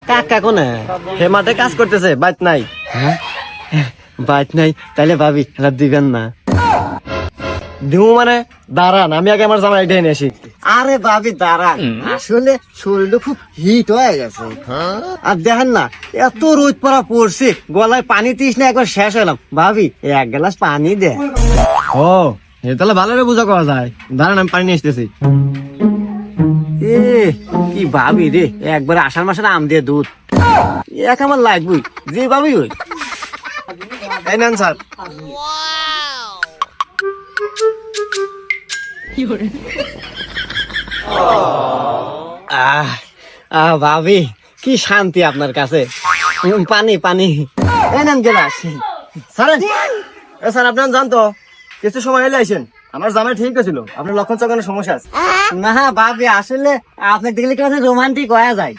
কাকা কোনে হে মাঠে কাজ করতেছে বাইত নাই। হ্যাঁ বাইত নাই তাইলে ভাবি রাত দিবেন না দিমু মানে দাঁড়ান আমি আগে আমার জামাই এটাই নিয়ে আসি। আরে ভাবি দাঁড়ান আসলে শরীরটা খুব হিট হয়ে গেছে আর দেখেন না এত রোদ পড়া পড়ছে গলায় পানি তিস না একবার শেষ হলাম ভাবি এক গ্লাস পানি দে। ও এ তাহলে ভালো করে বুঝা করা যায় দাঁড়ান আমি পানি নিয়ে আসতেছি। এ কি ভাবি রে একবার আষাঢ় মাসের আম দিয়ে দুধ এক আমার লাগবই যে ভাবি ওই এই নেন স্যার। ভাবি কি শান্তি আপনার কাছে পানি পানি এই নেন গেলাস। স্যার স্যার আপনার জানতো কিছু সময় এলে আইসেন আমার জামাই ঠিক ছিল আপনার লক্ষণ চকানোর সমস্যা আছে। না ভাবি আসলে আপনি দেখলে কি রোমান্টিক হয়ে যায়।